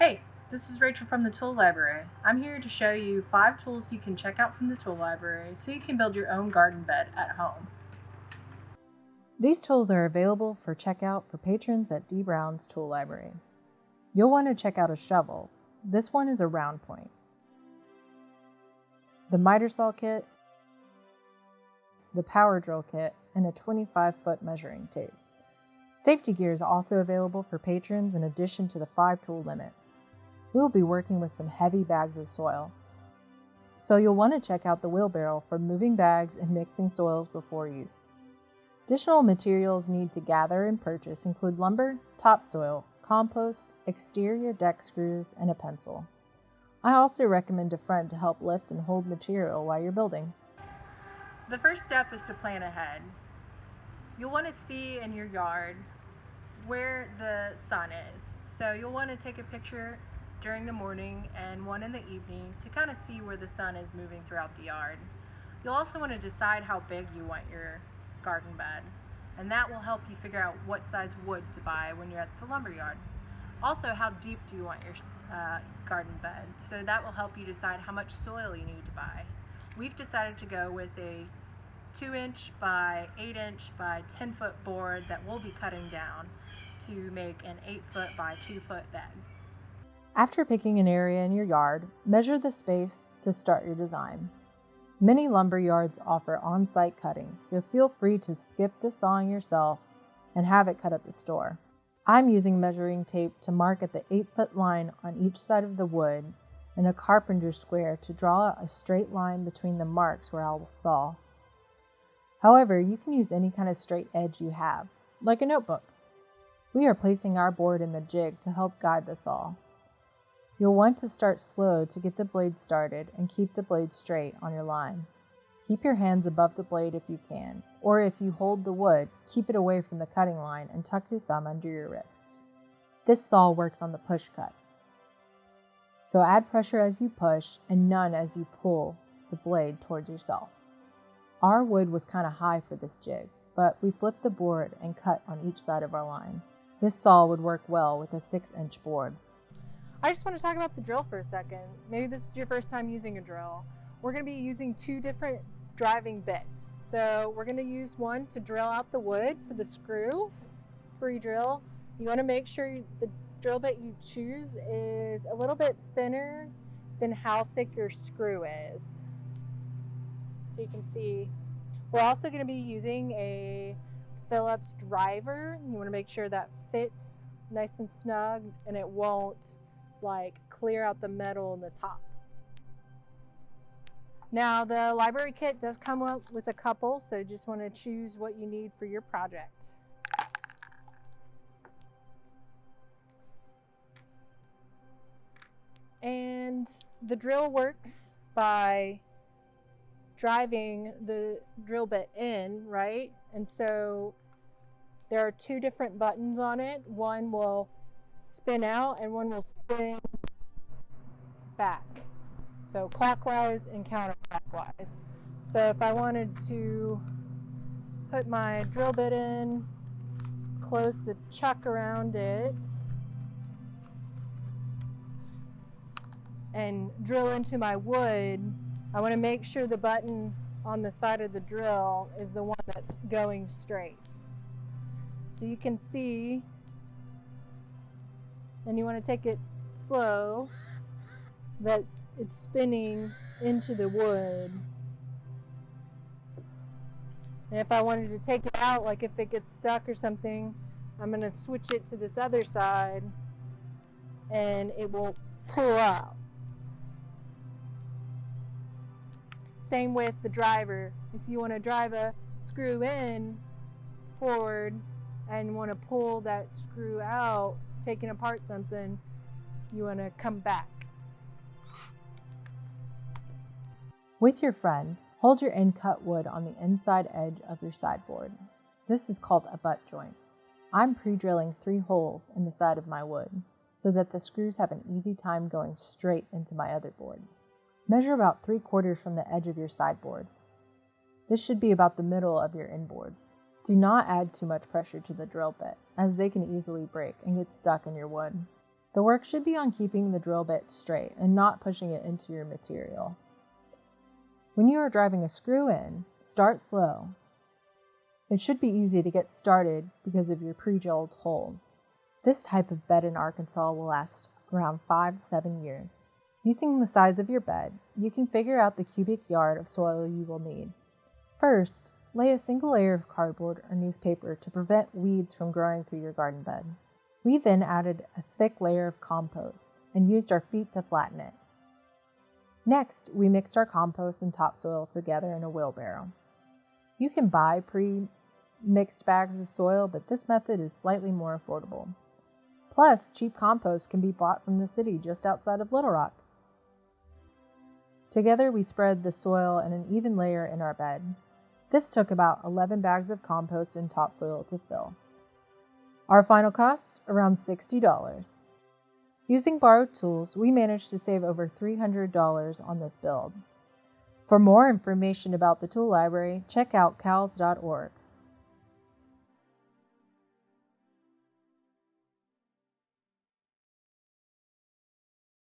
Hey, this is Rachel from the Tool Library. I'm here to show you 5 tools you can check out from the Tool Library so you can build your own garden bed at home. These tools are available for checkout for patrons at D. Brown's Tool Library. You'll want to check out a shovel. This one is a round point. The miter saw kit, the power drill kit, and a 25-foot measuring tape. Safety gear is also available for patrons in addition to the 5-tool limit. We will be working with some heavy bags of soil, so you'll want to check out the wheelbarrow for moving bags and mixing soils before use. Additional materials needed to gather and purchase include lumber, topsoil, compost, exterior deck screws, and a pencil. I also recommend a friend to help lift and hold material while you're building. The first step is to plan ahead. You'll want to see in your yard where the sun is. So you'll want to take a picture during the morning and one in the evening to kind of see where the sun is moving throughout the yard. You'll also want to decide how big you want your garden bed, and that will help you figure out what size wood to buy when you're at the lumber yard. Also, how deep do you want your garden bed, so that will help you decide how much soil you need to buy. We've decided to go with a 2-inch by 8-inch by 10-foot board that we'll be cutting down to make an 8-foot by 2-foot bed. After picking an area in your yard, measure the space to start your design. Many lumber yards offer on-site cutting, so feel free to skip the sawing yourself and have it cut at the store. I'm using measuring tape to mark at the 8-foot line on each side of the wood and a carpenter's square to draw a straight line between the marks where I will saw. However, you can use any kind of straight edge you have, like a notebook. We are placing our board in the jig to help guide the saw. You'll want to start slow to get the blade started and keep the blade straight on your line. Keep your hands above the blade if you can, or if you hold the wood, keep it away from the cutting line and tuck your thumb under your wrist. This saw works on the push cut. So add pressure as you push and none as you pull the blade towards yourself. Our wood was kind of high for this jig, but we flipped the board and cut on each side of our line. This saw would work well with a 6-inch board. I just want to talk about the drill for a second. Maybe this is your first time using a drill. We're going to be using 2 different driving bits. So we're going to use one to drill out the wood for the screw, pre-drill. You want to make sure the drill bit you choose is a little bit thinner than how thick your screw is. So you can see, we're also going to be using a Phillips driver. You want to make sure that fits nice and snug and it won't clear out the metal in the top. Now the library kit does come up with a couple, so just want to choose what you need for your project. And the drill works by driving the drill bit in, right? And so there are 2 different buttons on it. One will spin out and one will spin back. So clockwise and counterclockwise. So if I wanted to put my drill bit in, close the chuck around it, and drill into my wood, I want to make sure the button on the side of the drill is the one that's going straight. So you can see, and you want to take it slow, that it's spinning into the wood. And if I wanted to take it out, like if it gets stuck or something, I'm going to switch it to this other side and it will pull out. Same with the driver. If you want to drive a screw in forward and want to pull that screw out, taking apart something, you want to come back. With your friend, hold your end cut wood on the inside edge of your sideboard. This is called a butt joint. I'm pre-drilling 3 holes in the side of my wood so that the screws have an easy time going straight into my other board. Measure about 3/4 from the edge of your sideboard. This should be about the middle of your inboard. Do not add too much pressure to the drill bit, as they can easily break and get stuck in your wood. The work should be on keeping the drill bit straight and not pushing it into your material. When you are driving a screw in, start slow. It should be easy to get started because of your pre-drilled hole. This type of bed in Arkansas will last around 5 to 7 years. Using the size of your bed, you can figure out the cubic yard of soil you will need. First, lay a single layer of cardboard or newspaper to prevent weeds from growing through your garden bed. We then added a thick layer of compost and used our feet to flatten it. Next, we mixed our compost and topsoil together in a wheelbarrow. You can buy pre-mixed bags of soil, but this method is slightly more affordable. Plus, cheap compost can be bought from the city just outside of Little Rock. Together, we spread the soil in an even layer in our bed. This took about 11 bags of compost and topsoil to fill. Our final cost, around $60. Using borrowed tools, we managed to save over $300 on this build. For more information about the tool library, check out cals.org.